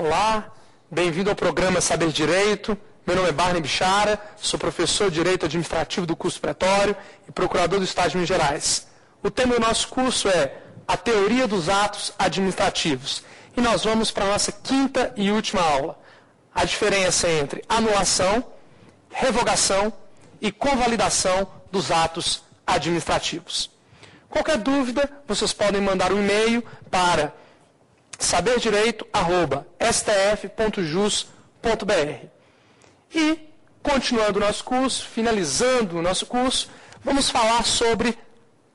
Olá, bem-vindo ao programa Saber Direito. Meu nome é Barney Bichara, sou professor de Direito Administrativo do curso Pretório e procurador do Estado de Minas Gerais. O tema do nosso curso é a teoria dos atos administrativos. E nós vamos para a nossa quinta e última aula. A diferença entre anulação, revogação e convalidação dos atos administrativos. Qualquer dúvida, vocês podem mandar um e-mail para saberdireito@stf.jus.br. E, continuando o nosso curso, finalizando o nosso curso, vamos falar sobre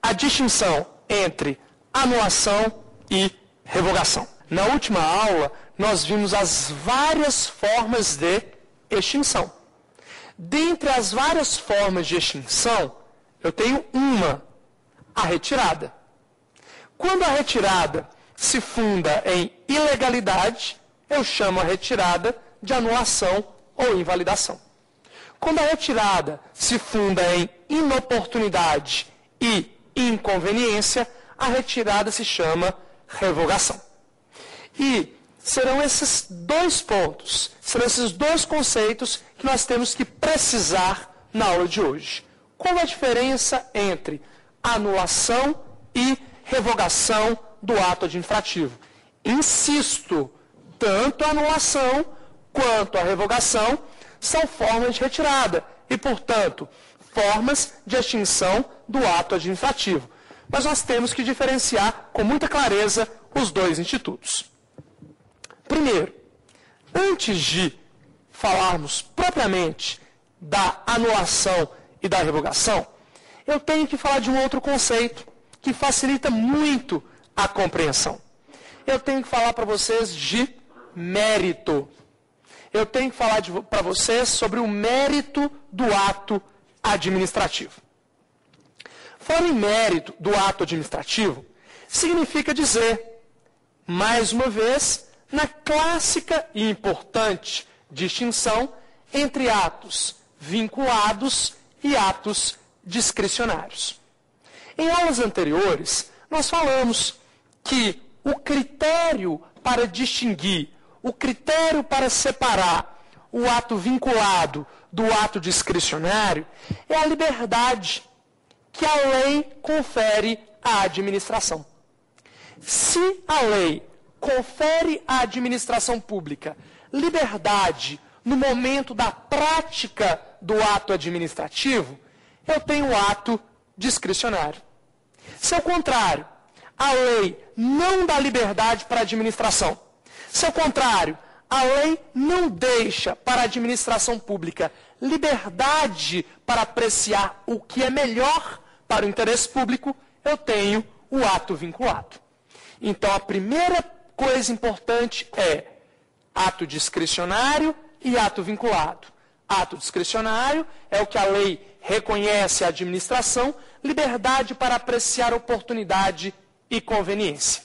a distinção entre anulação e revogação. Na última aula, nós vimos as várias formas de extinção. Dentre as várias formas de extinção, eu tenho uma, a retirada. Quando a retirada se funda em ilegalidade, eu chamo a retirada de anulação ou invalidação. Quando a retirada se funda em inoportunidade e inconveniência, a retirada se chama revogação. E serão esses dois pontos, serão esses dois conceitos que nós temos que precisar na aula de hoje. Qual a diferença entre anulação e revogação do ato administrativo? Insisto, tanto a anulação quanto a revogação são formas de retirada e, portanto, formas de extinção do ato administrativo. Mas nós temos que diferenciar com muita clareza os dois institutos. Primeiro, antes de falarmos propriamente da anulação e da revogação, eu tenho que falar de um outro conceito que facilita muito a compreensão. Eu tenho que falar para vocês de mérito. Eu tenho que falar para vocês sobre o mérito do ato administrativo. Falar em mérito do ato administrativo significa dizer, mais uma vez, na clássica e importante distinção entre atos vinculados e atos discricionários. Em aulas anteriores, nós falamos que o critério para distinguir, o critério para separar o ato vinculado do ato discricionário é a liberdade que a lei confere à administração. Se a lei confere à administração pública liberdade no momento da prática do ato administrativo, eu tenho o ato discricionário. Se ao contrário, a lei não dá liberdade para a administração, se ao contrário, a lei não deixa para a administração pública liberdade para apreciar o que é melhor para o interesse público, eu tenho o ato vinculado. Então, a primeira coisa importante é ato discricionário e ato vinculado. Ato discricionário é o que a lei reconhece à administração, liberdade para apreciar oportunidade e conveniência.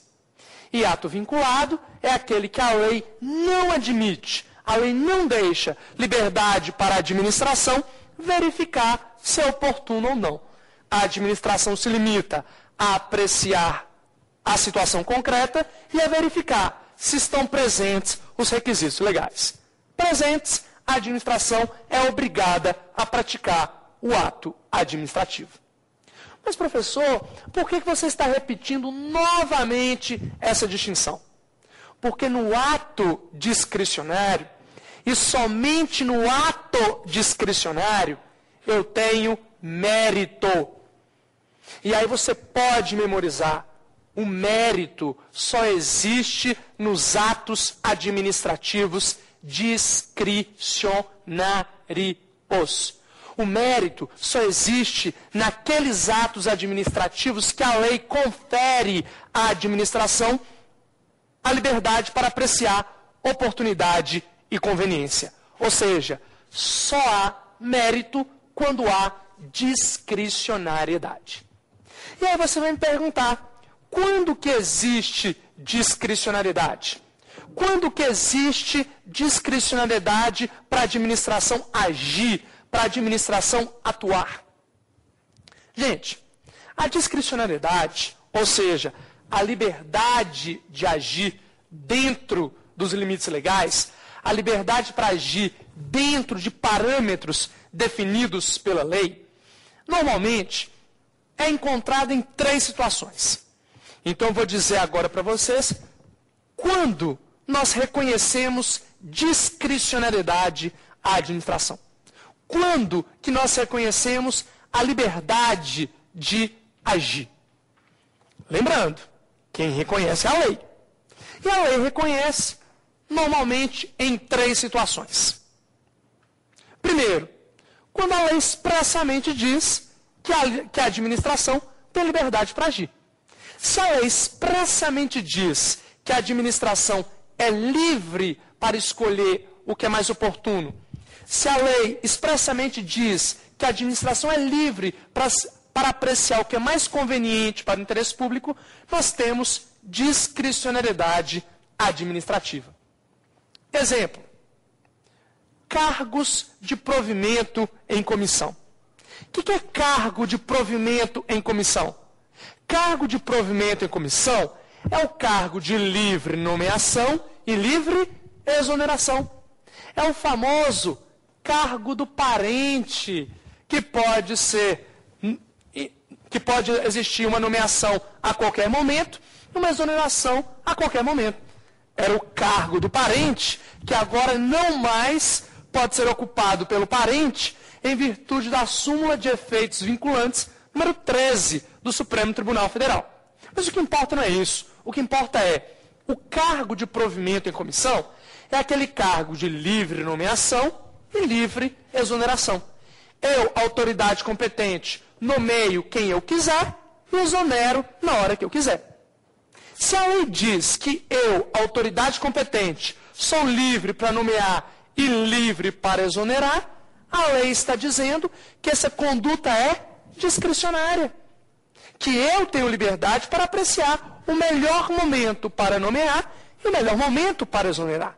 E ato vinculado é aquele que a lei não admite, a lei não deixa liberdade para a administração verificar se é oportuno ou não. A administração se limita a apreciar a situação concreta e a verificar se estão presentes os requisitos legais. Presentes, a administração é obrigada a praticar o ato administrativo. Mas, professor, por que você está repetindo novamente essa distinção? Porque no ato discricionário, e somente no ato discricionário, eu tenho mérito. E aí você pode memorizar. O mérito só existe nos atos administrativos discricionários. O mérito só existe naqueles atos administrativos que a lei confere à administração a liberdade para apreciar oportunidade e conveniência. Ou seja, só há mérito quando há discricionariedade. E aí você vai me perguntar, quando que existe discricionariedade? Quando que existe discricionariedade para a administração agir, para a administração atuar? Gente, a discricionariedade, ou seja, a liberdade de agir dentro dos limites legais, a liberdade para agir dentro de parâmetros definidos pela lei, normalmente é encontrada em 3 situações. Então, eu vou dizer agora para vocês quando nós reconhecemos discricionariedade à administração. Quando que nós reconhecemos a liberdade de agir. Lembrando, quem reconhece é a lei. E a lei reconhece, normalmente, em 3 situações. Primeiro, quando a lei expressamente diz que a administração tem liberdade para agir. Se a lei expressamente diz que a administração é livre para escolher o que é mais oportuno, se a lei expressamente diz que a administração é livre para apreciar o que é mais conveniente para o interesse público, nós temos discricionariedade administrativa. Exemplo: cargos de provimento em comissão. O que é cargo de provimento em comissão? Cargo de provimento em comissão é o cargo de livre nomeação e livre exoneração. É o famoso cargo do parente, que pode existir uma nomeação a qualquer momento e uma exoneração a qualquer momento. Era o cargo do parente, que agora não mais pode ser ocupado pelo parente em virtude da súmula de efeitos vinculantes número 13 do Supremo Tribunal Federal. Mas o que importa não é isso. O que importa é o cargo de provimento em comissão é aquele cargo de livre nomeação e livre exoneração. Eu, autoridade competente, nomeio quem eu quiser e exonero na hora que eu quiser. Se a lei diz que eu, autoridade competente, sou livre para nomear e livre para exonerar, a lei está dizendo que essa conduta é discricionária. Que eu tenho liberdade para apreciar o melhor momento para nomear e o melhor momento para exonerar.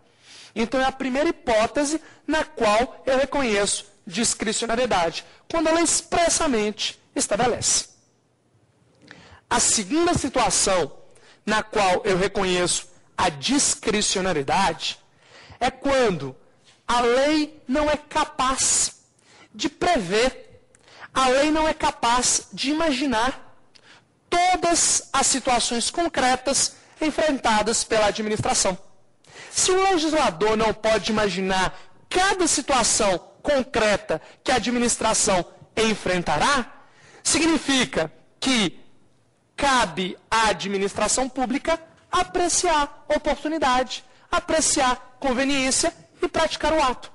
Então, é a primeira hipótese na qual eu reconheço discricionariedade, quando ela expressamente estabelece. A segunda situação na qual eu reconheço a discricionariedade é quando a lei não é capaz de prever, a lei não é capaz de imaginar todas as situações concretas enfrentadas pela administração. Se o legislador não pode imaginar cada situação concreta que a administração enfrentará, significa que cabe à administração pública apreciar oportunidade, apreciar conveniência e praticar o ato.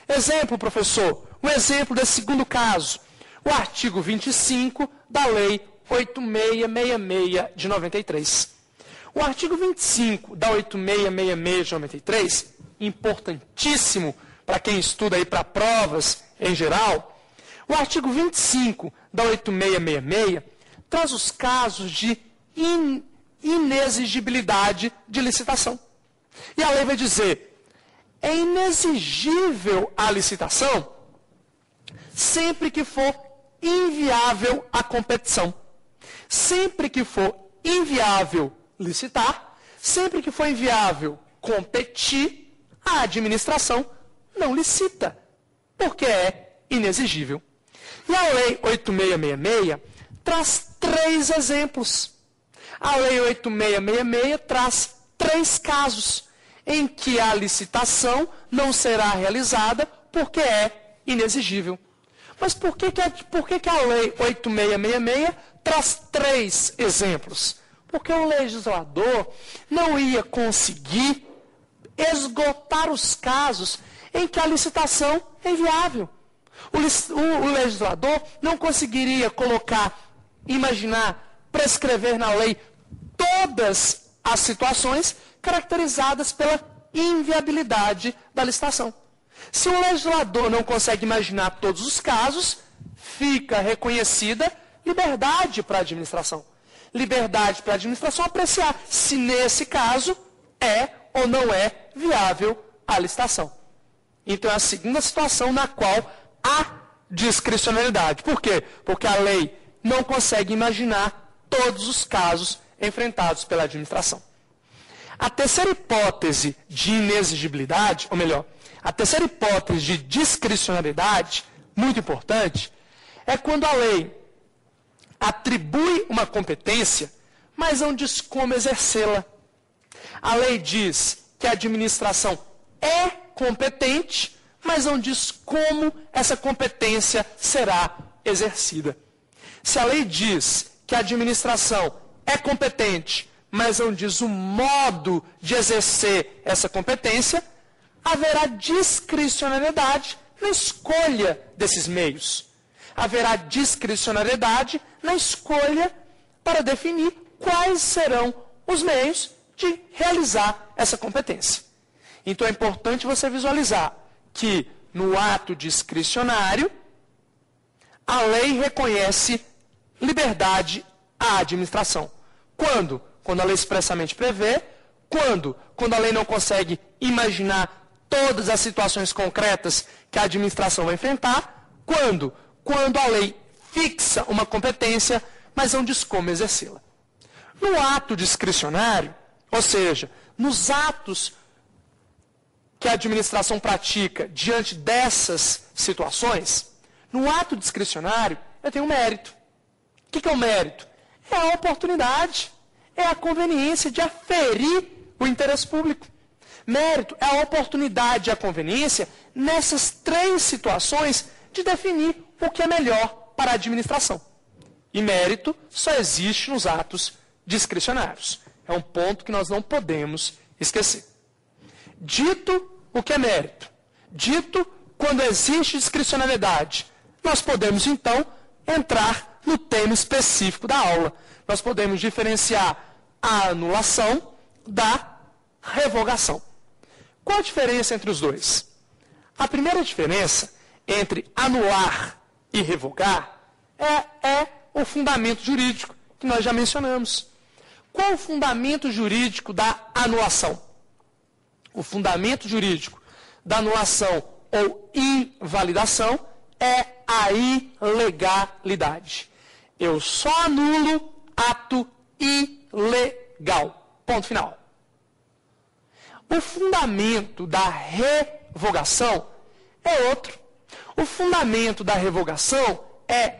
Exemplo, professor, um exemplo desse segundo caso, o artigo 25 da Lei 8666 de 93. O artigo 25 da 8666 de 93, importantíssimo para quem estuda aí para provas em geral, o artigo 25 da 8666 traz os casos de inexigibilidade de licitação. E a lei vai dizer, é inexigível a licitação sempre que for inviável a competição. Sempre que for inviável licitar, sempre que for inviável competir, a administração não licita, porque é inexigível. E a Lei 8666 traz 3 exemplos. A Lei 8666 traz 3 casos em que a licitação não será realizada porque é inexigível. Mas por que a Lei 8666 traz 3 exemplos? Porque o legislador não ia conseguir esgotar os casos em que a licitação é inviável. O legislador não conseguiria imaginar, prescrever na lei todas as situações caracterizadas pela inviabilidade da licitação. Se o legislador não consegue imaginar todos os casos, fica reconhecida liberdade para a administração. Liberdade para a administração apreciar se nesse caso é ou não é viável a licitação. Então é a segunda situação na qual há discricionalidade. Por quê? Porque a lei não consegue imaginar todos os casos enfrentados pela administração. A terceira hipótese de inexigibilidade, ou melhor, a terceira hipótese de discricionariedade, muito importante, é quando a lei atribui uma competência, mas não diz como exercê-la. A lei diz que a administração é competente, mas não diz como essa competência será exercida. Se a lei diz que a administração é competente, mas não diz o modo de exercer essa competência, haverá discricionariedade na escolha desses meios. Haverá discricionariedade na escolha para definir quais serão os meios de realizar essa competência. Então é importante você visualizar que no ato discricionário, a lei reconhece liberdade à administração. Quando? Quando a lei expressamente prevê. Quando? Quando a lei não consegue imaginar todas as situações concretas que a administração vai enfrentar. Quando? Quando a lei fixa uma competência, mas não diz como exercê-la. No ato discricionário, ou seja, nos atos que a administração pratica diante dessas situações, no ato discricionário, eu tenho um mérito. O que é o mérito? É a oportunidade, é a conveniência de aferir o interesse público. Mérito é a oportunidade e a conveniência nessas três situações de definir o que é melhor para a administração. E mérito só existe nos atos discricionários. É um ponto que nós não podemos esquecer. Dito o que é mérito, dito quando existe discricionariedade, nós podemos então entrar no tema específico da aula. Nós podemos diferenciar a anulação da revogação. Qual a diferença entre os dois? A primeira diferença entre anular e revogar é o fundamento jurídico que nós já mencionamos. Qual o fundamento jurídico da anulação? O fundamento jurídico da anulação ou invalidação é a ilegalidade. Eu só anulo ato ilegal. Ponto final. O fundamento da revogação é outro. O fundamento da revogação é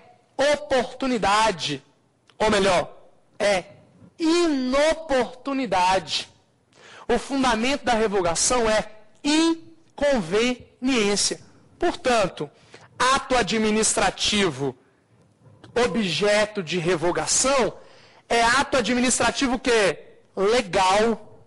oportunidade, ou melhor, é inoportunidade. O fundamento da revogação é inconveniência. Portanto, ato administrativo objeto de revogação é ato administrativo que legal,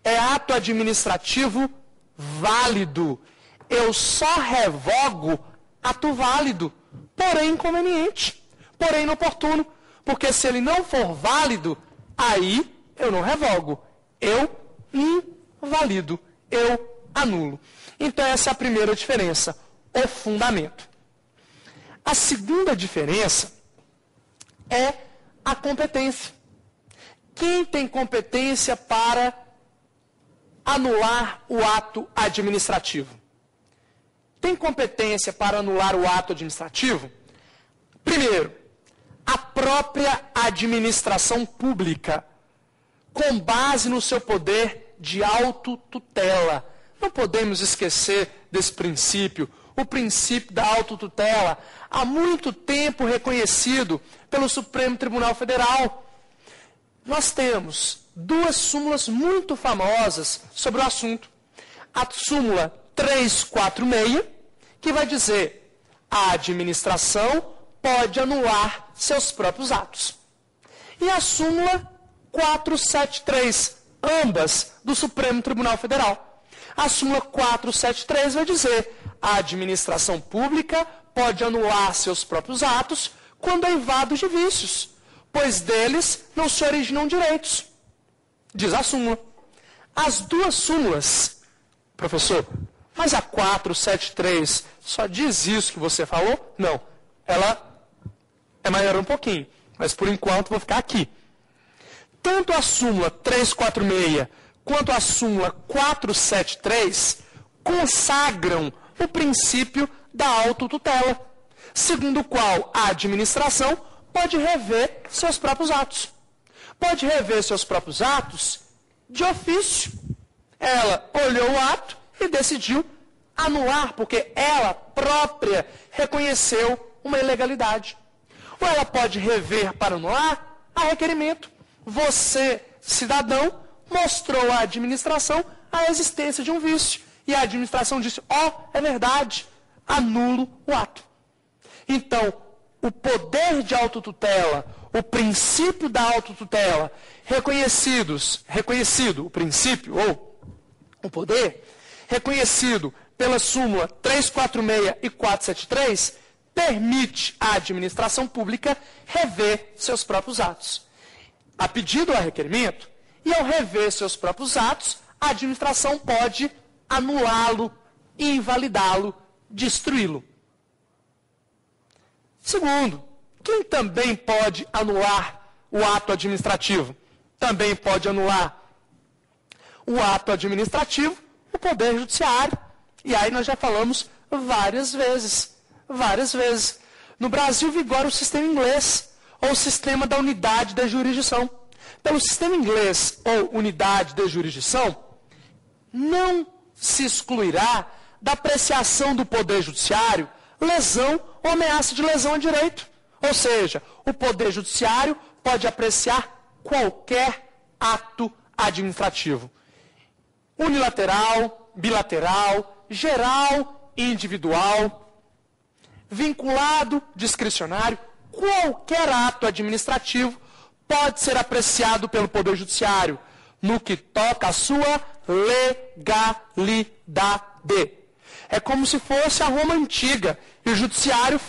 é ato administrativo válido. Eu só revogo ato válido, porém inconveniente, porém inoportuno, porque se ele não for válido, aí eu não revogo, eu invalido, eu anulo. Então essa é a primeira diferença, o fundamento. A segunda diferença é a competência. Quem tem competência para anular o ato administrativo? Tem competência para anular o ato administrativo? Primeiro, a própria administração pública, com base no seu poder de autotutela. Não podemos esquecer desse princípio, o princípio da autotutela, há muito tempo reconhecido pelo Supremo Tribunal Federal. Nós temos duas súmulas muito famosas sobre o assunto. A súmula 346, que vai dizer: a administração pode anular seus próprios atos. E a súmula 473, ambas do Supremo Tribunal Federal. A súmula 473 vai dizer: a administração pública pode anular seus próprios atos quando aivados de vícios, pois deles não se originam direitos. Diz a súmula. As duas súmulas, professor, mas a 473 só diz isso que você falou? Não, ela é maior um pouquinho, mas por enquanto vou ficar aqui. Tanto a súmula 346 quanto a súmula 473 consagram o princípio da autotutela, segundo o qual a administração pode rever seus próprios atos. Pode rever seus próprios atos de ofício. Ela olhou o ato e decidiu anular, porque ela própria reconheceu uma ilegalidade. Ou ela pode rever para anular a requerimento. Você, cidadão, mostrou à administração a existência de um vício. E a administração disse, é verdade, anulo o ato. Então, o poder de autotutela, o princípio da autotutela, reconhecido o princípio, ou o poder, reconhecido pela súmula 346 e 473, permite à administração pública rever seus próprios atos. A pedido ou a requerimento, e ao rever seus próprios atos, a administração pode anulá-lo, invalidá-lo, destruí-lo. Segundo, quem também pode anular o ato administrativo? Também pode anular o ato administrativo o Poder Judiciário. E aí nós já falamos várias vezes. No Brasil vigora o sistema inglês, ou o sistema da unidade de jurisdição. Pelo sistema inglês, ou unidade de jurisdição, não se excluirá da apreciação do Poder Judiciário lesão ou ameaça de lesão a direito. Ou seja, o Poder Judiciário pode apreciar qualquer ato administrativo. Unilateral, bilateral, geral, individual, vinculado, discricionário, qualquer ato administrativo pode ser apreciado pelo Poder Judiciário no que toca à sua legalidade. É como se fosse a Roma antiga e o Judiciário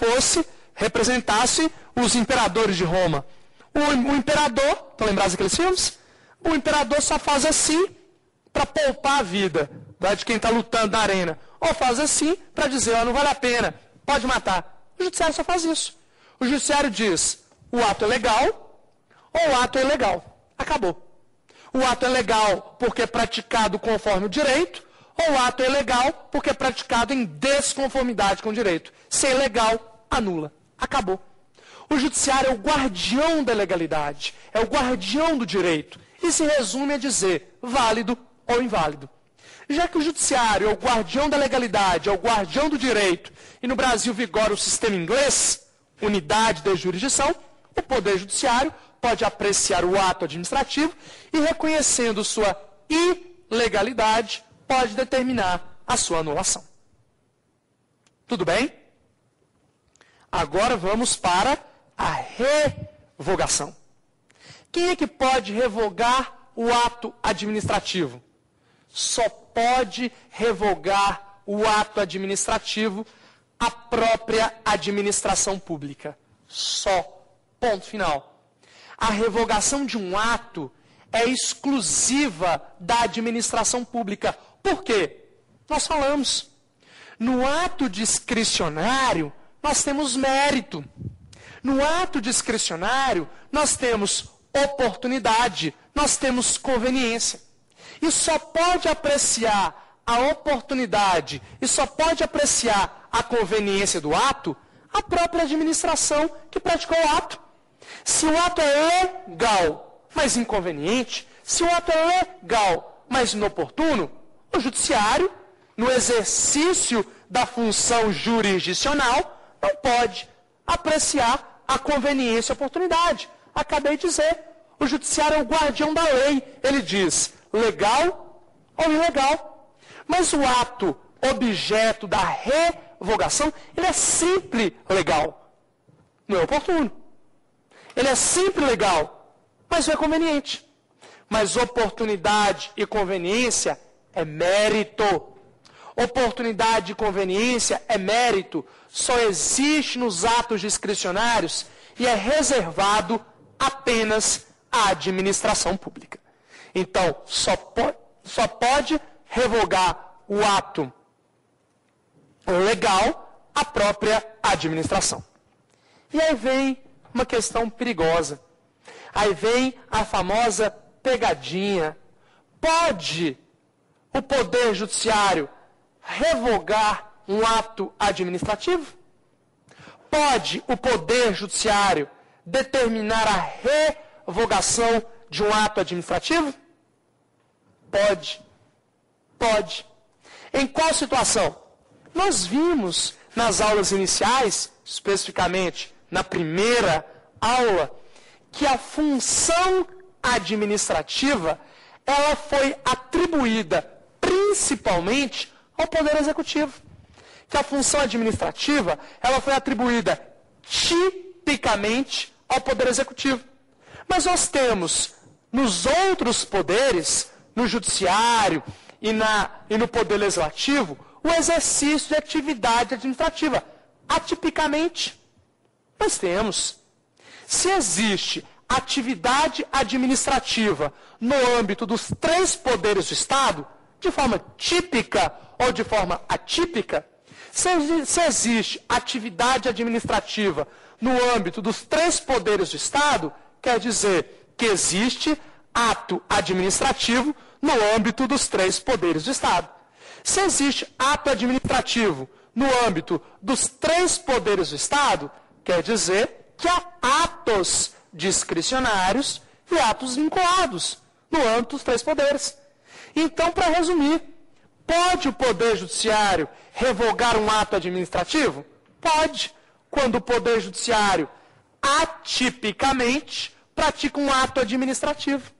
representasse os imperadores de Roma. O imperador, estão lembrados daqueles filmes? O imperador só faz assim para poupar a vida de quem está lutando na arena. Ou faz assim para dizer, não vale a pena, pode matar. O Judiciário só faz isso. O Judiciário diz, o ato é legal ou o ato é ilegal. Acabou. O ato é legal porque é praticado conforme o direito, ou o ato é ilegal porque é praticado em desconformidade com o direito. Se é ilegal, anula. Acabou. O Judiciário é o guardião da legalidade, é o guardião do direito, e se resume a dizer válido ou inválido. Já que o Judiciário é o guardião da legalidade, é o guardião do direito, e no Brasil vigora o sistema inglês, unidade de jurisdição, o Poder Judiciário pode apreciar o ato administrativo e, reconhecendo sua ilegalidade, pode determinar a sua anulação. Tudo bem? Agora vamos para a revogação. Quem é que pode revogar o ato administrativo? Só pode revogar o ato administrativo a própria administração pública. Só. Ponto final. A revogação de um ato é exclusiva da administração pública. Por quê? Nós falamos. No ato discricionário, nós temos mérito. No ato discricionário, nós temos oportunidade, nós temos conveniência. E só pode apreciar a oportunidade e só pode apreciar a conveniência do ato a própria administração que praticou o ato. Se o ato é legal, mas inconveniente, se o ato é legal, mas inoportuno, o judiciário, no exercício da função jurisdicional, não pode apreciar a conveniência e a oportunidade. Acabei de dizer, o judiciário é o guardião da lei. Ele diz legal ou ilegal. Mas o ato objeto da revogação, ele é sempre legal. Não é oportuno. Ele é sempre legal, mas não é conveniente. Mas oportunidade e conveniência é mérito. Oportunidade e conveniência é mérito. Só existe nos atos discricionários e é reservado apenas à administração pública. Então, só pode revogar o ato legal a própria administração. E aí vem uma questão perigosa. Aí vem a famosa pegadinha. Pode o Poder Judiciário revogar um ato administrativo? Pode o Poder Judiciário determinar a revogação de um ato administrativo? Pode. Pode. Em qual situação? Nós vimos nas aulas iniciais, especificamente na primeira aula, que a função administrativa ela foi atribuída principalmente ao Poder Executivo. Que a função administrativa ela foi atribuída tipicamente ao Poder Executivo. Mas nós temos nos outros poderes, no Judiciário e no Poder Legislativo, o exercício de atividade administrativa. Atipicamente, nós temos. Se existe atividade administrativa no âmbito dos 3 poderes do Estado, de forma típica ou de forma atípica, se existe atividade administrativa no âmbito dos 3 poderes do Estado, quer dizer que existe ato administrativo no âmbito dos 3 poderes do Estado. Se existe ato administrativo no âmbito dos 3 poderes do Estado, quer dizer que há atos discricionários e atos vinculados no âmbito dos 3 poderes. Então, para resumir, pode o Poder Judiciário revogar um ato administrativo? Pode, quando o Poder Judiciário atipicamente pratica um ato administrativo.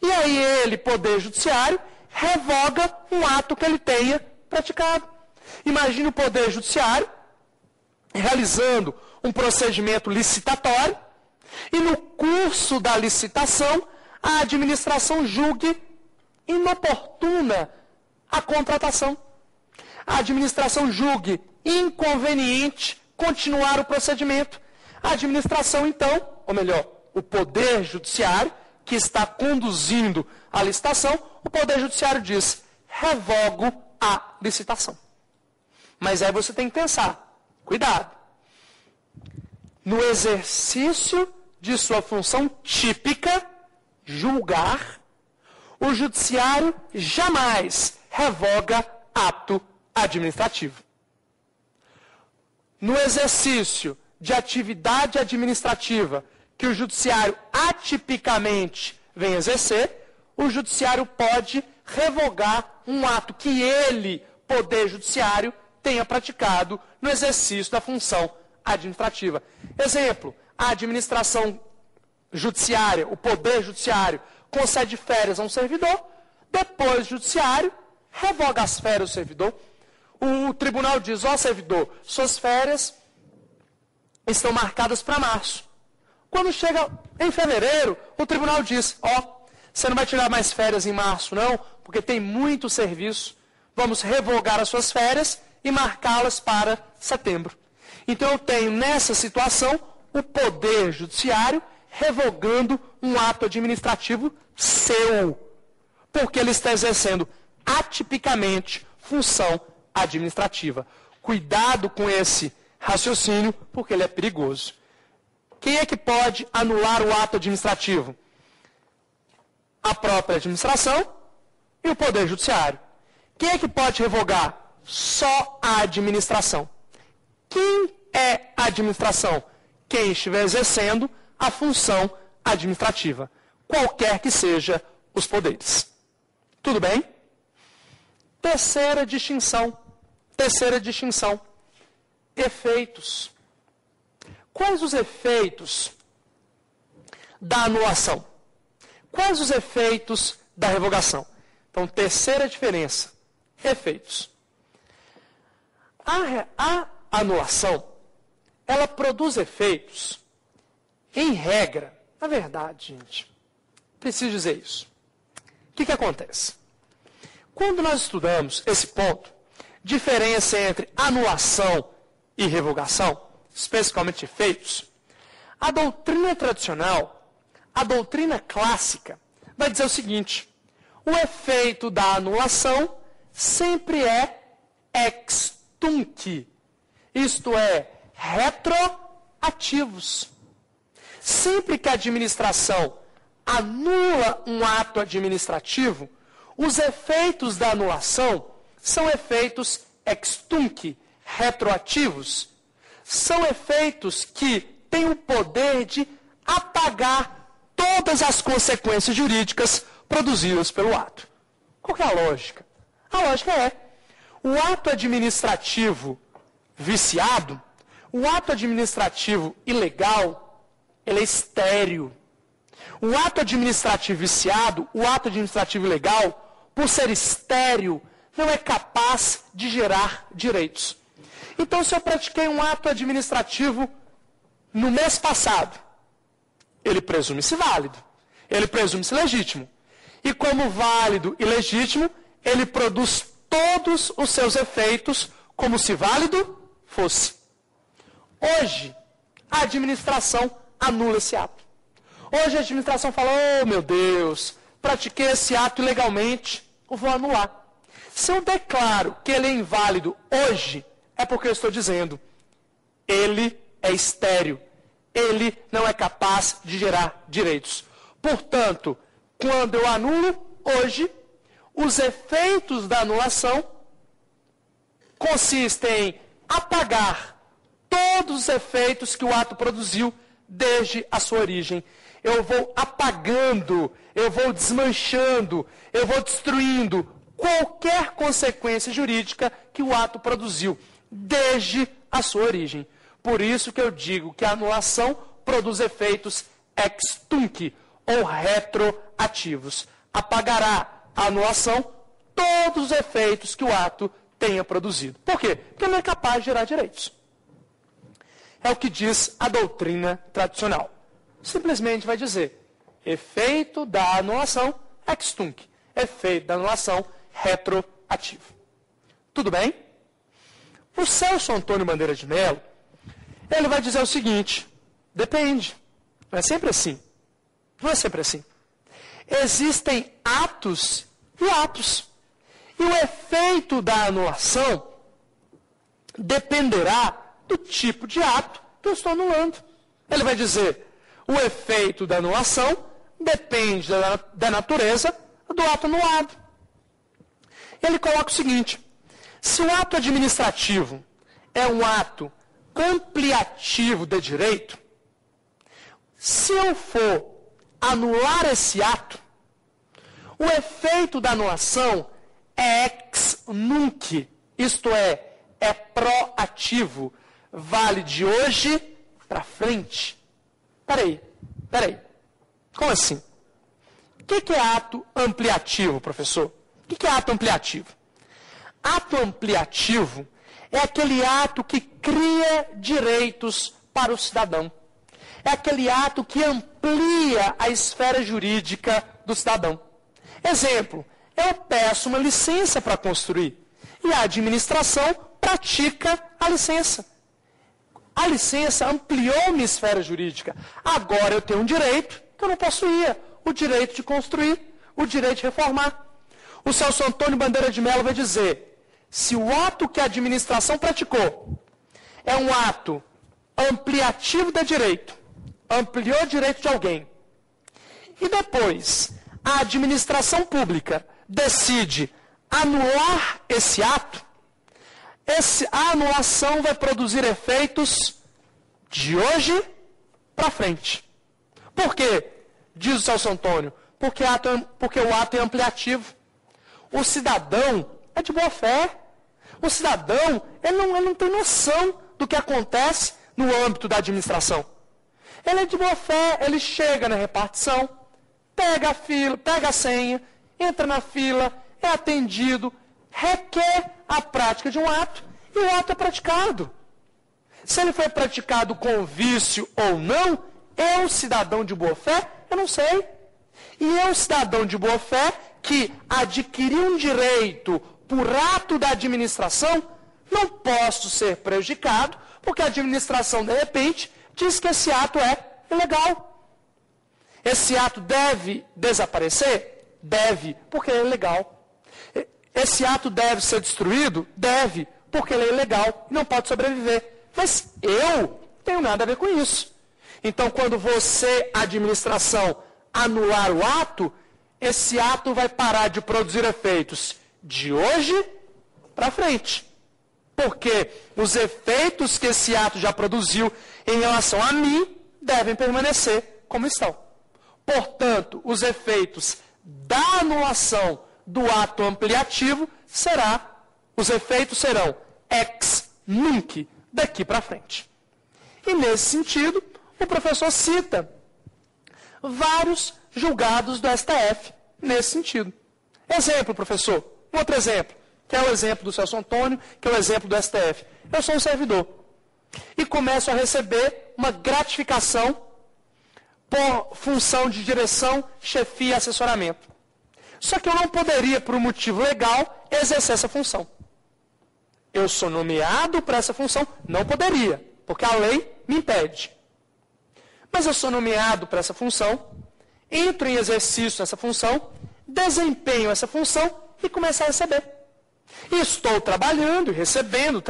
E aí ele, Poder Judiciário, revoga um ato que ele tenha praticado. Imagine o Poder Judiciário realizando um procedimento licitatório e no curso da licitação a administração julgue inoportuna a contratação. A administração julgue inconveniente continuar o procedimento. A administração, então, ou melhor, o Poder Judiciário, que está conduzindo a licitação, o Poder Judiciário diz, revogo a licitação. Mas aí você tem que pensar, cuidado. No exercício de sua função típica, julgar, o Judiciário jamais revoga ato administrativo. No exercício de atividade administrativa que o Judiciário atipicamente vem exercer, o Judiciário pode revogar um ato que ele, Poder Judiciário, tenha praticado no exercício da função administrativa. Exemplo, a administração judiciária, o Poder Judiciário, concede férias a um servidor, depois o Judiciário revoga as férias do servidor. O tribunal diz, servidor, suas férias estão marcadas para março. Quando chega em fevereiro, o tribunal diz, você não vai tirar mais férias em março, não, porque tem muito serviço. Vamos revogar as suas férias e marcá-las para setembro. Então eu tenho nessa situação o Poder Judiciário revogando um ato administrativo seu, porque ele está exercendo atipicamente função administrativa. Cuidado com esse raciocínio, porque ele é perigoso. Quem é que pode anular o ato administrativo? A própria administração e o Poder Judiciário. Quem é que pode revogar? Só a administração. Quem é a administração? Quem estiver exercendo a função administrativa, qualquer que seja os poderes. Tudo bem? Terceira distinção. Efeitos. Quais os efeitos da anulação? Quais os efeitos da revogação? Então, terceira diferença. Efeitos. A anulação, ela produz efeitos, em regra, na verdade, gente, preciso dizer isso. O que acontece? Quando nós estudamos esse ponto, diferença entre anulação e revogação, especificamente efeitos, a doutrina tradicional, a doutrina clássica, vai dizer o seguinte, o efeito da anulação sempre é ex tunc, isto é, retroativos. Sempre que a administração anula um ato administrativo, os efeitos da anulação são efeitos ex tunc, retroativos. São efeitos que têm o poder de apagar todas as consequências jurídicas produzidas pelo ato. Qual que é a lógica? A lógica é, o ato administrativo viciado, o ato administrativo ilegal, ele é estéril. O ato administrativo viciado, o ato administrativo ilegal, por ser estéril, não é capaz de gerar direitos. Então, se eu pratiquei um ato administrativo no mês passado, ele presume-se válido, ele presume-se legítimo. E como válido e legítimo, ele produz todos os seus efeitos como se válido fosse. Hoje, a administração anula esse ato. Hoje a administração fala, oh meu Deus, pratiquei esse ato ilegalmente, eu vou anular. Se eu declaro que ele é inválido hoje, é porque eu estou dizendo, ele é estéril, ele não é capaz de gerar direitos. Portanto, quando eu anulo hoje, os efeitos da anulação consistem em apagar todos os efeitos que o ato produziu desde a sua origem. Eu vou apagando, eu vou desmanchando, eu vou destruindo qualquer consequência jurídica que o ato produziu desde a sua origem. Por isso que eu digo que a anulação produz efeitos ex tunc, ou retroativos. Apagará a anulação todos os efeitos que o ato tenha produzido. Por quê? Porque não é capaz de gerar direitos. É o que diz a doutrina tradicional. Simplesmente vai dizer, efeito da anulação ex tunc, efeito da anulação retroativo. Tudo bem? O Celso Antônio Bandeira de Mello, ele vai dizer o seguinte, depende, não é sempre assim. Não é sempre assim. Existem atos e atos. E o efeito da anulação dependerá do tipo de ato que eu estou anulando. Ele vai dizer, o efeito da anulação depende da natureza do ato anulado. Ele coloca o seguinte, se o ato administrativo é um ato ampliativo de direito, se eu for anular esse ato, o efeito da anulação é ex nunc, isto é proativo, vale de hoje para frente. Peraí. Como assim? O que é ato ampliativo, professor? O que é ato ampliativo? Ato ampliativo é aquele ato que cria direitos para o cidadão. É aquele ato que amplia a esfera jurídica do cidadão. Exemplo, eu peço uma licença para construir e a administração pratica a licença. A licença ampliou minha esfera jurídica. Agora eu tenho um direito que eu não possuía, o direito de construir, o direito de reformar. O Celso Antônio Bandeira de Mello vai dizer, se o ato que a administração praticou é um ato ampliativo de direito, ampliou o direito de alguém, e depois a administração pública decide anular esse ato, a anulação vai produzir efeitos de hoje para frente. Por quê? Diz o Celso Antônio, porque o ato é ampliativo. O cidadão é de boa fé. O cidadão, ele não tem noção do que acontece no âmbito da administração. Ele é de boa fé, ele chega na repartição, pega a fila, pega a senha, entra na fila, é atendido, requer a prática de um ato e o ato é praticado. Se ele foi praticado com vício ou não, eu, cidadão de boa fé, eu não sei. E eu, cidadão de boa fé, que adquiri um direito por ato da administração, não posso ser prejudicado, porque a administração, de repente, diz que esse ato é ilegal. Esse ato deve desaparecer? Deve, porque ele é ilegal. Esse ato deve ser destruído? Deve, porque ele é ilegal e não pode sobreviver. Mas eu não tenho nada a ver com isso. Então, quando você, administração, anular o ato, esse ato vai parar de produzir efeitos de hoje para frente. Porque os efeitos que esse ato já produziu em relação a mim devem permanecer como estão. Portanto, os efeitos da anulação do ato ampliativo os efeitos serão ex nunc, daqui para frente. E nesse sentido, o professor cita vários julgados do STF nesse sentido. Exemplo, professor, um outro exemplo, que é o exemplo do Celso Antônio, que é o exemplo do STF. Eu sou um servidor e começo a receber uma gratificação por função de direção, chefia e assessoramento. Só que eu não poderia, por um motivo legal, exercer essa função. Eu sou nomeado para essa função, não poderia, porque a lei me impede. Mas eu sou nomeado para essa função, entro em exercício nessa função, desempenho essa função e começo a receber. E estou trabalhando e recebendo,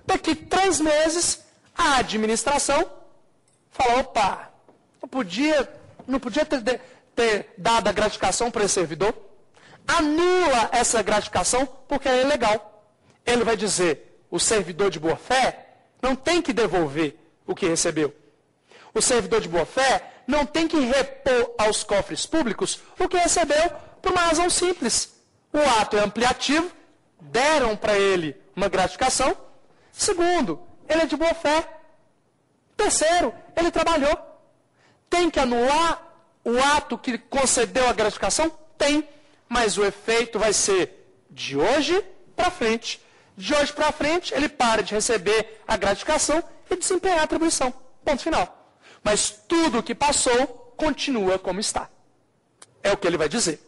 daqui 3 meses, a administração fala, opa, não podia ter dado a gratificação para esse servidor, anula essa gratificação porque é ilegal. Ele vai dizer, o servidor de boa-fé não tem que devolver o que recebeu. O servidor de boa-fé não tem que repor aos cofres públicos o que recebeu por uma razão simples. O ato é ampliativo, deram para ele uma gratificação. Segundo, ele é de boa-fé. Terceiro, ele trabalhou. Tem que anular o ato que concedeu a gratificação? Tem, mas o efeito vai ser de hoje para frente. De hoje para frente, ele para de receber a gratificação e desempenhar a atribuição. Ponto final. Mas tudo o que passou continua como está. É o que ele vai dizer.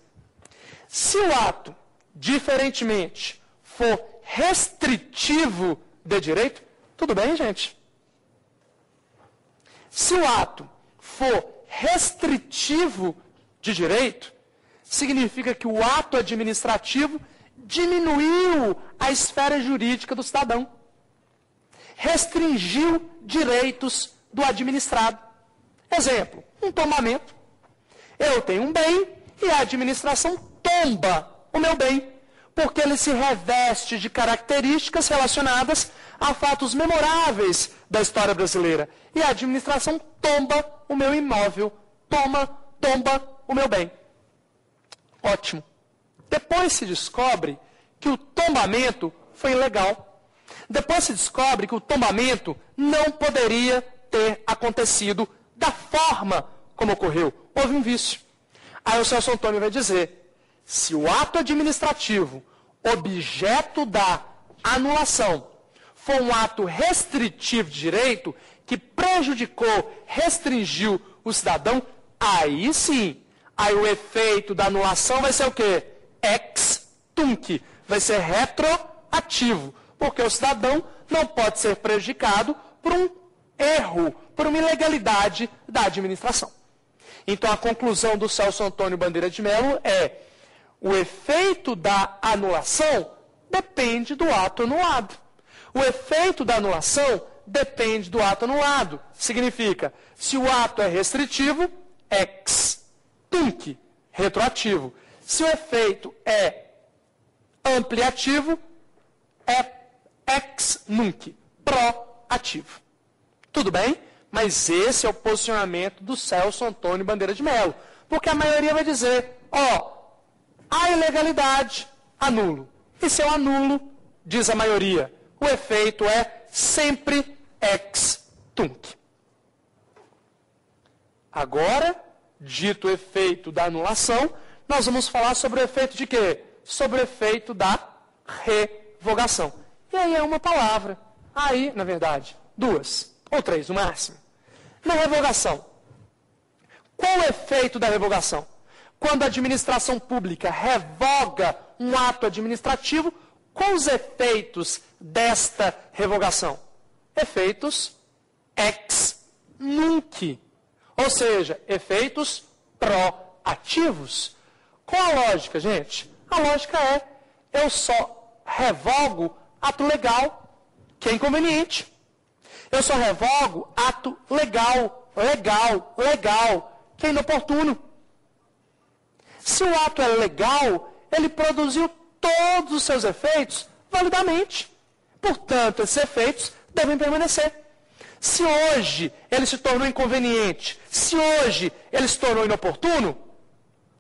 Se o ato, diferentemente, for restritivo de direito, tudo bem, gente? Se o ato for restritivo de direito, significa que o ato administrativo diminuiu a esfera jurídica do cidadão. Restringiu direitos do administrado. Exemplo, um tombamento. Eu tenho um bem e a administração tomba o meu bem, porque ele se reveste de características relacionadas a fatos memoráveis da história brasileira. E a administração tomba o meu imóvel, tomba o meu bem. Ótimo. Depois se descobre que o tombamento foi ilegal. Depois se descobre que o tombamento não poderia ter acontecido da forma como ocorreu. Houve um vício. Aí o Celso Antônio vai dizer, se o ato administrativo, objeto da anulação, for um ato restritivo de direito, que prejudicou, restringiu o cidadão, aí sim, aí o efeito da anulação vai ser o quê? Ex tunc, vai ser retroativo, porque o cidadão não pode ser prejudicado por um erro, por uma ilegalidade da administração. Então a conclusão do Celso Antônio Bandeira de Mello é, o efeito da anulação depende do ato anulado. O efeito da anulação depende do ato anulado. Significa, se o ato é restritivo, ex tunc, retroativo. Se o efeito é ampliativo, é ex nunc, proativo. Tudo bem? Mas esse é o posicionamento do Celso Antônio Bandeira de Mello. Porque a maioria vai dizer, a ilegalidade, anulo. E se eu anulo, diz a maioria, o efeito é sempre ex tunc. Agora, dito o efeito da anulação, nós vamos falar sobre o efeito de quê? Sobre o efeito da revogação. E aí é uma palavra. Aí, na verdade, 2 ou 3 no máximo. Na revogação. Qual o efeito da revogação? Quando a administração pública revoga um ato administrativo, quais os efeitos desta revogação? Efeitos ex nunc, ou seja, efeitos proativos. Qual a lógica, gente? A lógica é, eu só revogo ato legal, que é inconveniente. Eu só revogo ato legal, que é inoportuno. Se o ato é legal, ele produziu todos os seus efeitos validamente. Portanto, esses efeitos devem permanecer. Se hoje ele se tornou inconveniente, se hoje ele se tornou inoportuno,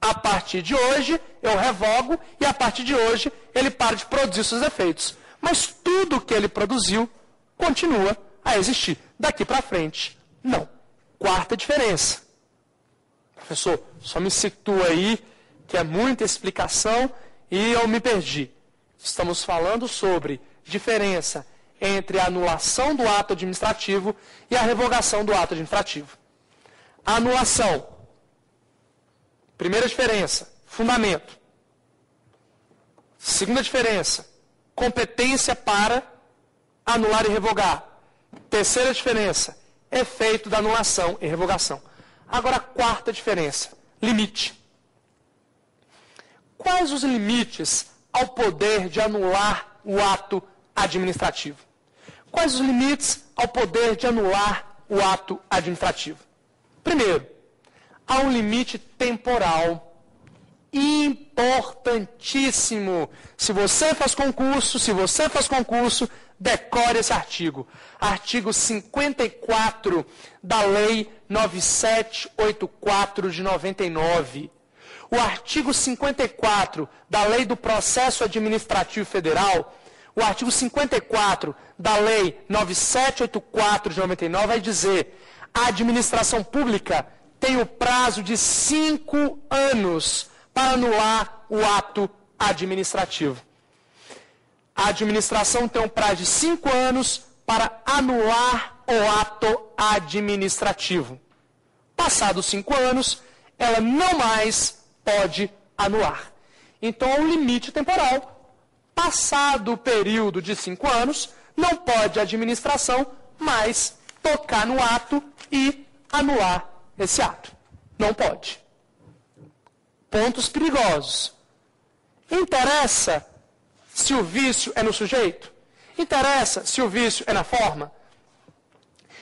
A partir de hoje, eu revogo e a partir de hoje ele para de produzir seus efeitos. Mas tudo que ele produziu continua a existir. Daqui para frente, não. Quarta diferença. Professor, só me situa aí, que é muita explicação e eu me perdi. Estamos falando sobre diferença entre a anulação do ato administrativo e a revogação do ato administrativo. A anulação. Primeira diferença, fundamento. Segunda diferença, competência para anular e revogar. Terceira diferença, efeito da anulação e revogação. Agora, a quarta diferença, limite. Quais os limites ao poder de anular o ato administrativo? Quais os limites ao poder de anular o ato administrativo? Primeiro, há um limite temporal importantíssimo. Se você faz concurso, decore esse artigo. Artigo 54 da Lei 9784 de 99. O artigo 54 da Lei do Processo Administrativo Federal, o artigo 54 da Lei 9784 de 99 vai dizer: a administração pública tem o prazo de 5 anos para anular o ato administrativo. A administração tem um prazo de 5 anos para anular o ato administrativo. Passados 5 anos, ela não mais pode anular. Então, há um limite temporal. Passado o período de 5 anos, não pode a administração mais tocar no ato e anular esse ato. Não pode. Pontos perigosos. Interessa se o vício é no sujeito? Interessa se o vício é na forma?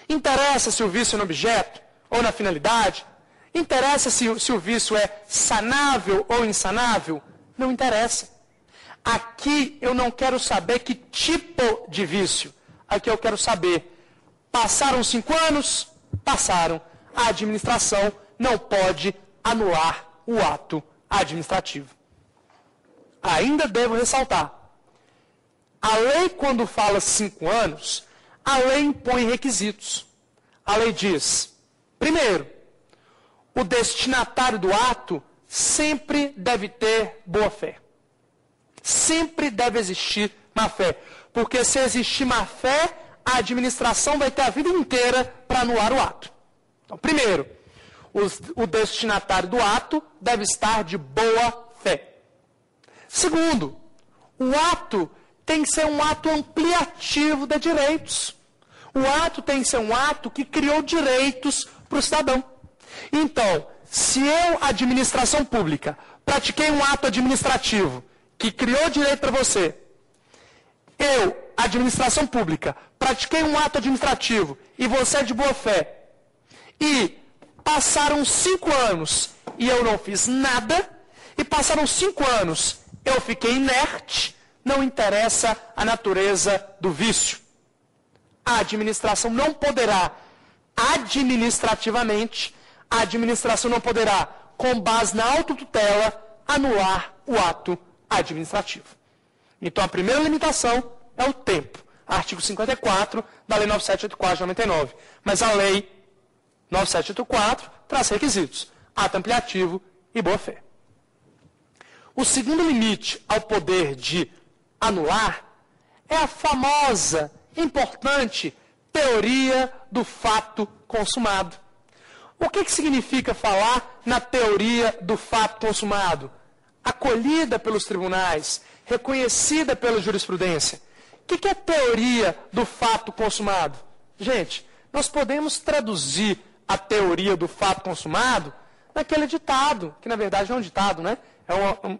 Interessa se o vício é no objeto ou na finalidade? Interessa se o vício é sanável ou insanável? Não interessa. Aqui eu não quero saber que tipo de vício. Aqui eu quero saber, passaram 5 anos? Passaram. A administração não pode anular o ato administrativo. Ainda devo ressaltar, a lei, quando fala 5 anos, a lei impõe requisitos. A lei diz, primeiro, o destinatário do ato sempre deve ter boa-fé. Sempre deve existir má-fé. Porque se existir má-fé, a administração vai ter a vida inteira para anular o ato. Então, primeiro, o destinatário do ato deve estar de boa-fé. Segundo, o ato tem que ser um ato ampliativo de direitos. O ato tem que ser um ato que criou direitos para o cidadão. Então, se eu, administração pública, pratiquei um ato administrativo que criou direito para você, eu, administração pública, pratiquei um ato administrativo e você é de boa fé, e passaram 5 anos e eu não fiz nada, e passaram 5 anos eu fiquei inerte, não interessa a natureza do vício. A administração não poderá, administrativamente, a administração não poderá, com base na autotutela, anular o ato administrativo. Então, a primeira limitação é o tempo. Artigo 54 da Lei 9784 de 99. Mas a Lei 9784 traz requisitos: ato ampliativo e boa-fé. O segundo limite ao poder de anular é a famosa, importante teoria do fato consumado. O que significa falar na teoria do fato consumado? Acolhida pelos tribunais, reconhecida pela jurisprudência. O que é a teoria do fato consumado? Gente, nós podemos traduzir a teoria do fato consumado naquele ditado, que na verdade não é um ditado, né?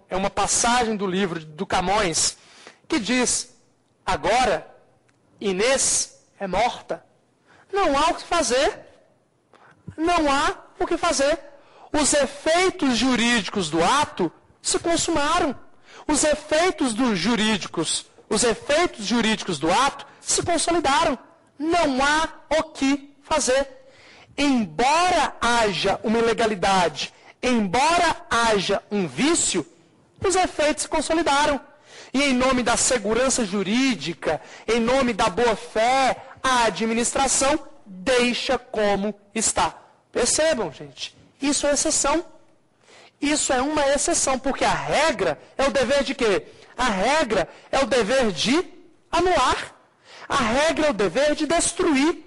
É uma passagem do livro do Camões, que diz: agora Inês é morta. Não há o que fazer. Não há o que fazer. Os efeitos jurídicos do ato se consumaram. Os efeitos jurídicos do ato se consolidaram. Não há o que fazer. Embora haja uma ilegalidade, embora haja um vício, os efeitos se consolidaram. E em nome da segurança jurídica, em nome da boa-fé, a administração deixa como está. Percebam, gente, isso é exceção. Isso é uma exceção, porque a regra é o dever de quê? A regra é o dever de anular. A regra é o dever de destruir.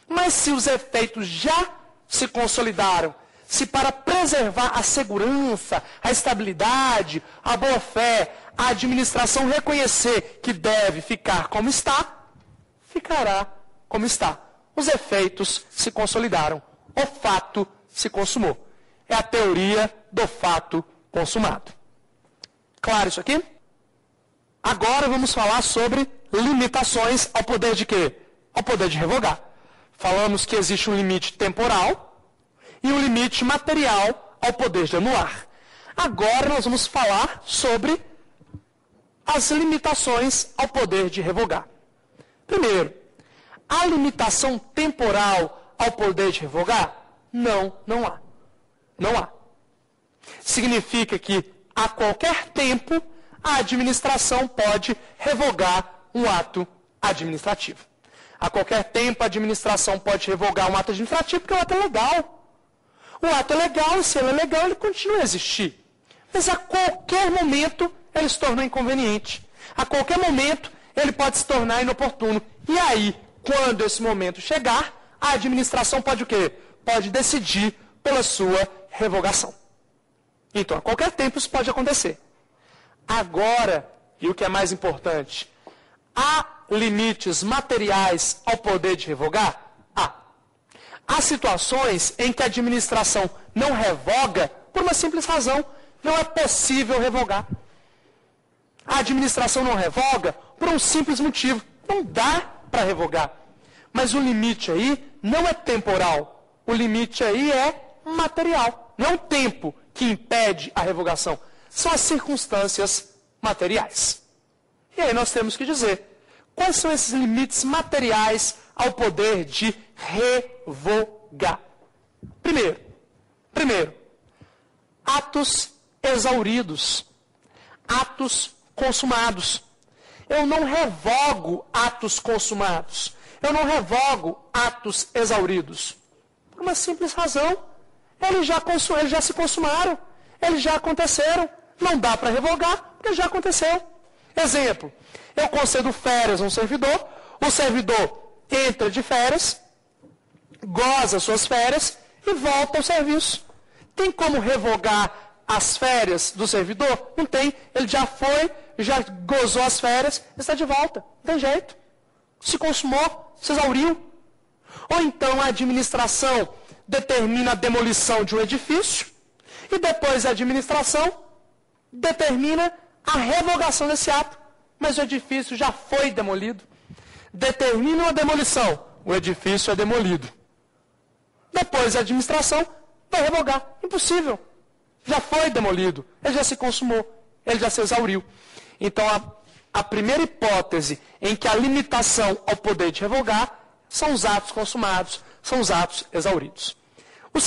Mas se os efeitos já se consolidaram, se para preservar a segurança, a estabilidade, a boa-fé, a administração reconhecer que deve ficar como está, ficará como está. Os efeitos se consolidaram. O fato se consumou. É a teoria do fato consumado. Claro isso aqui? Agora vamos falar sobre limitações ao poder de quê? Ao poder de revogar. Falamos que existe um limite temporal e um limite material ao poder de anular. Agora nós vamos falar sobre as limitações ao poder de revogar. Primeiro, a limitação temporal ao poder de revogar? Não há. Não há. Significa que a qualquer tempo a administração pode revogar um ato administrativo. A qualquer tempo a administração pode revogar um ato administrativo porque o ato é legal. O ato é legal e se ele é legal ele continua a existir. Mas a qualquer momento ele se torna inconveniente. A qualquer momento ele pode se tornar inoportuno. E aí, quando esse momento chegar, a administração pode o quê? Pode decidir pela sua revogação. Então, a qualquer tempo isso pode acontecer. Agora, e o que é mais importante, há limites materiais ao poder de revogar? Há situações em que a administração não revoga por uma simples razão. Não é possível revogar. A administração não revoga por um simples motivo. Não dá para revogar. Mas o limite aí não é temporal. O limite aí é material. Não é o tempo que impede a revogação. São as circunstâncias materiais. E aí nós temos que dizer quais são esses limites materiais ao poder de revogar. Primeiro, atos exauridos, atos consumados. Eu não revogo atos consumados. Eu não revogo atos exauridos. Por uma simples razão. Eles já se consumaram. Eles já aconteceram. Não dá para revogar, porque já aconteceu. Exemplo, eu concedo férias a um servidor, o servidor entra de férias, goza suas férias e volta ao serviço. Tem como revogar as férias do servidor? Não tem. Ele já foi, já gozou as férias, está de volta. Não tem jeito. Se consumou, se exauriu. Ou então a administração determina a demolição de um edifício e depois a administração determina a revogação desse ato. Mas o edifício já foi demolido. Determina uma demolição, o edifício é demolido. Depois a administração vai revogar. Impossível. Já foi demolido, ele já se consumou, ele já se exauriu. Então, a primeira hipótese em que a limitação ao poder de revogar são os atos consumados, são os atos exauridos. A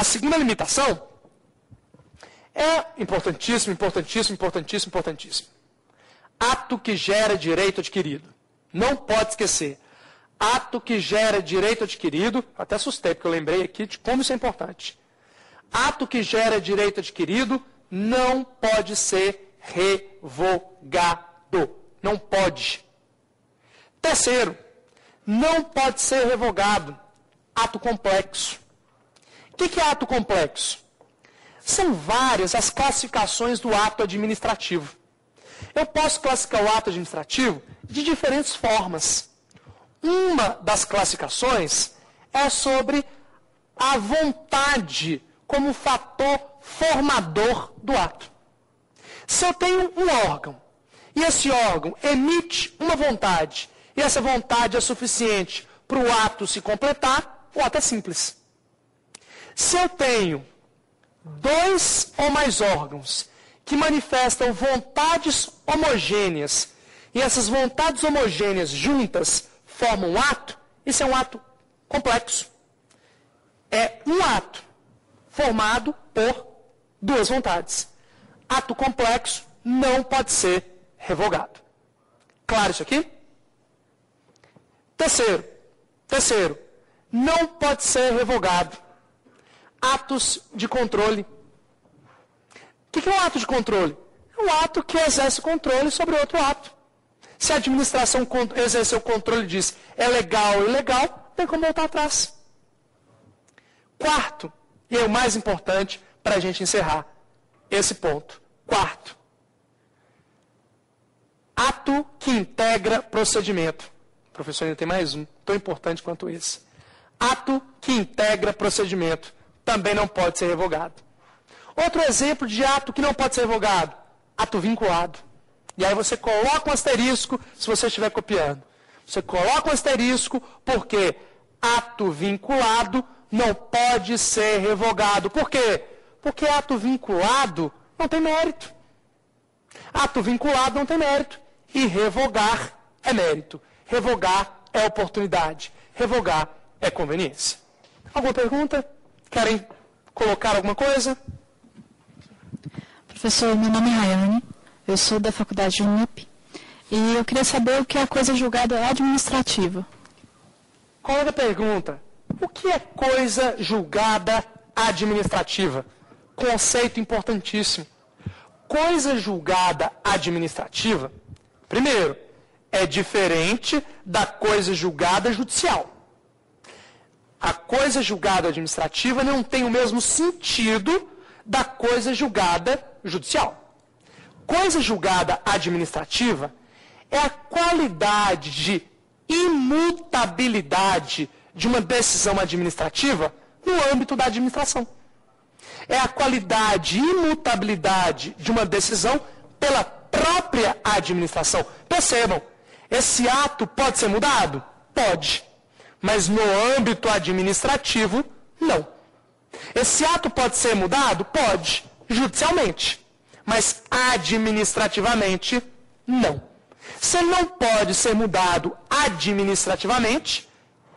segunda limitação é importantíssimo. Ato que gera direito adquirido. Não pode esquecer. Ato que gera direito adquirido, até assustei porque eu lembrei aqui de como isso é importante. Ato que gera direito adquirido não pode ser revogado. Não pode. Terceiro, não pode ser revogado ato complexo. O que é ato complexo? São várias as classificações do ato administrativo. Eu posso classificar o ato administrativo de diferentes formas. Uma das classificações é sobre a vontade como fator formador do ato. Se eu tenho um órgão, e esse órgão emite uma vontade, e essa vontade é suficiente para o ato se completar, o ato é simples. Se eu tenho dois ou mais órgãos que manifestam vontades homogêneas, e essas vontades homogêneas juntas formam um ato, isso é um ato complexo. É um ato formado por duas vontades. Ato complexo não pode ser revogado. Claro isso aqui? Terceiro, não pode ser revogado atos de controle. O que é um ato de controle? É um ato que exerce controle sobre outro ato. Se a administração exercer o controle e diz é legal ou ilegal, tem como voltar atrás. Quarto, e é o mais importante para a gente encerrar esse ponto. Quarto, ato que integra procedimento. Professor, ainda tem mais um, tão importante quanto esse. Ato que integra procedimento também não pode ser revogado. Outro exemplo de ato que não pode ser revogado, ato vinculado. E aí você coloca um asterisco se você estiver copiando. Você coloca um asterisco porque ato vinculado não pode ser revogado. Por quê? Porque ato vinculado não tem mérito. Ato vinculado não tem mérito. E revogar é mérito. Revogar é oportunidade. Revogar é conveniência. Alguma pergunta? Querem colocar alguma coisa? Professor, meu nome é Rayane, eu sou da faculdade Unip e eu queria saber o que é coisa julgada administrativa. Colega pergunta, o que é coisa julgada administrativa? Conceito importantíssimo. Coisa julgada administrativa, primeiro, é diferente da coisa julgada judicial. A coisa julgada administrativa não tem o mesmo sentido da coisa julgada judicial. Coisa julgada administrativa é a qualidade de imutabilidade de uma decisão administrativa no âmbito da administração. É a qualidade e imutabilidade de uma decisão pela própria administração. Percebam, esse ato pode ser mudado? Pode. Mas no âmbito administrativo, não. Esse ato pode ser mudado? Pode, judicialmente. Mas administrativamente, não. Se ele não pode ser mudado administrativamente,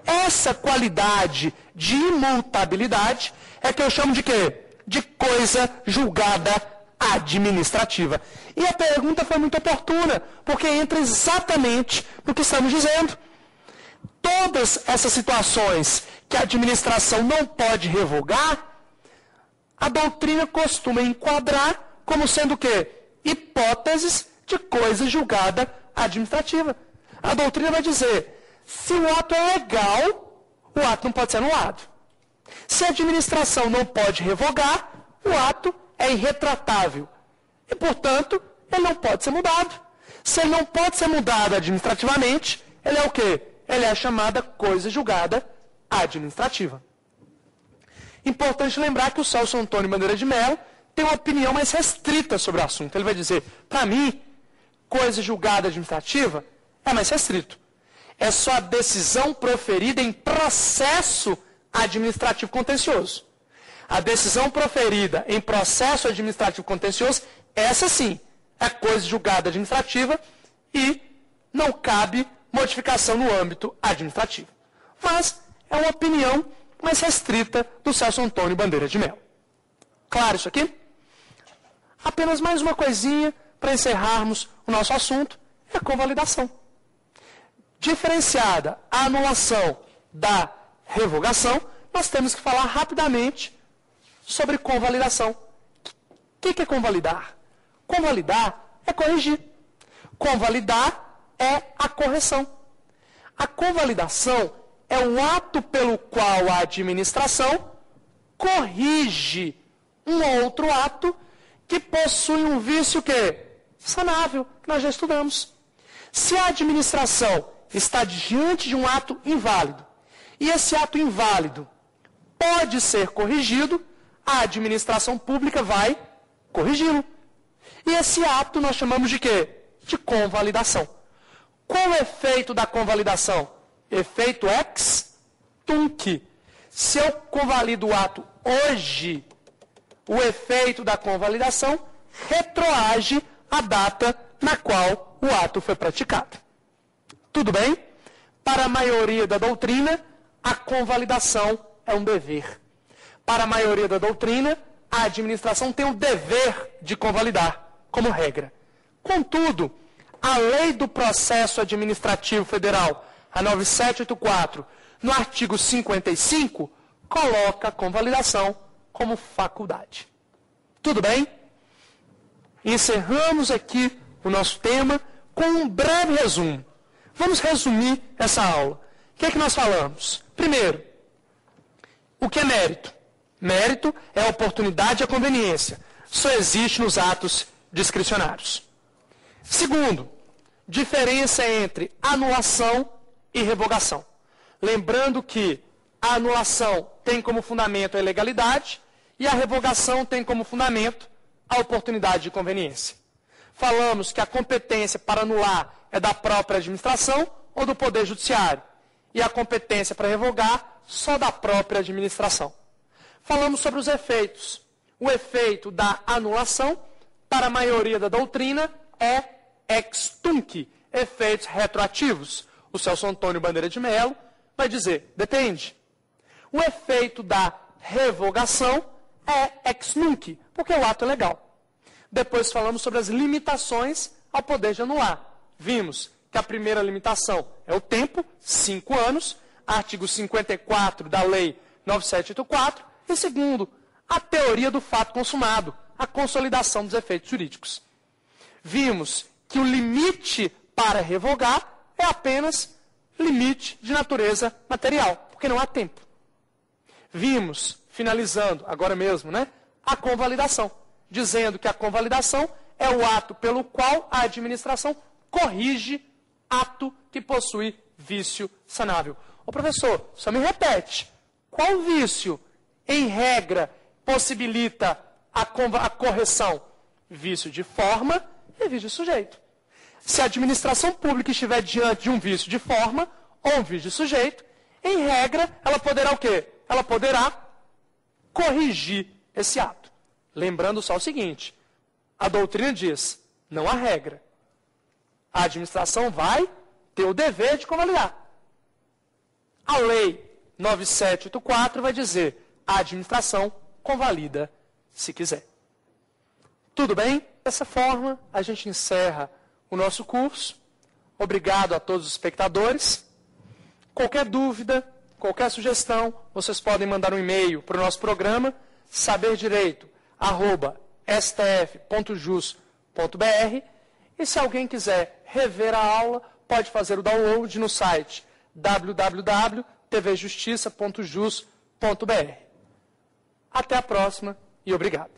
essa qualidade de imutabilidade é que eu chamo de quê? De coisa julgada administrativa. E a pergunta foi muito oportuna, porque entra exatamente no que estamos dizendo. Todas essas situações que a administração não pode revogar, a doutrina costuma enquadrar como sendo o quê? Hipóteses de coisa julgada administrativa. A doutrina vai dizer, se o ato é legal, o ato não pode ser anulado. Se a administração não pode revogar, o ato é irretratável. E, portanto, ele não pode ser mudado. Se ele não pode ser mudado administrativamente, ele é o quê? Ele é a chamada coisa julgada administrativa. Importante lembrar que o Celso Antônio Bandeira de Mello tem uma opinião mais restrita sobre o assunto. Ele vai dizer, para mim, coisa julgada administrativa é mais restrito. É só a decisão proferida em processo administrativo contencioso. A decisão proferida em processo administrativo contencioso, essa sim, é coisa julgada administrativa e não cabe modificação no âmbito administrativo. Mas é uma opinião mais restrita do Celso Antônio Bandeira de Mello. Claro isso aqui? Apenas mais uma coisinha para encerrarmos o nosso assunto, é a convalidação. Diferenciada a anulação da revogação, nós temos que falar rapidamente sobre convalidação. O que é convalidar? Convalidar é corrigir. Convalidar é a correção. A convalidação é um ato pelo qual a administração corrige um outro ato que possui um vício que sanável, que nós já estudamos. Se a administração está diante de um ato inválido, e esse ato inválido pode ser corrigido, a administração pública vai corrigi-lo. E esse ato nós chamamos de quê? De convalidação. Qual o efeito da convalidação? Efeito ex tunc. Se eu convalido o ato hoje, o efeito da convalidação retroage à data na qual o ato foi praticado. Tudo bem? Para a maioria da doutrina, a convalidação é um dever. para a maioria da doutrina, a administração tem o dever de convalidar, como regra. Contudo, a Lei do Processo Administrativo Federal, a 9784, no artigo 55, coloca a convalidação como faculdade. Tudo bem? Encerramos aqui o nosso tema com um breve resumo. Vamos resumir essa aula. O que é que nós falamos? Primeiro, o que é mérito? Mérito é a oportunidade e a conveniência. Só existe nos atos discricionários. Segundo, diferença entre anulação e revogação. Lembrando que a anulação tem como fundamento a ilegalidade e a revogação tem como fundamento a oportunidade de conveniência. Falamos que a competência para anular é da própria administração ou do Poder Judiciário e a competência para revogar só da própria administração. Falamos sobre os efeitos. O efeito da anulação, para a maioria da doutrina, é ex tunc, efeitos retroativos. O Celso Antônio Bandeira de Mello vai dizer, depende. O efeito da revogação é ex nunc, porque o ato é legal. Depois falamos sobre as limitações ao poder de anular. Vimos que a primeira limitação é o tempo, 5 anos, artigo 54 da Lei 9784, e segundo, a teoria do fato consumado, a consolidação dos efeitos jurídicos. Vimos que o limite para revogar é apenas limite de natureza material, porque não há tempo. Vimos, finalizando agora mesmo, a convalidação, dizendo que a convalidação é o ato pelo qual a administração corrige ato que possui vício sanável. Ô professor, só me repete, qual vício, em regra, possibilita a correção? Vício de forma e vício de sujeito. Se a administração pública estiver diante de um vício de forma ou um vício de sujeito, em regra, ela poderá o quê? Ela poderá corrigir esse ato. Lembrando só o seguinte, a doutrina diz, não há regra. A administração vai ter o dever de convalidar. A Lei 9784 vai dizer, a administração convalida se quiser. Tudo bem? Dessa forma, a gente encerra o nosso curso. Obrigado a todos os espectadores. Qualquer dúvida, qualquer sugestão, vocês podem mandar um e-mail para o nosso programa, saberdireito@stf.jus.br. E se alguém quiser rever a aula, pode fazer o download no site www.tvjustiça.jus.br. Até a próxima e obrigado.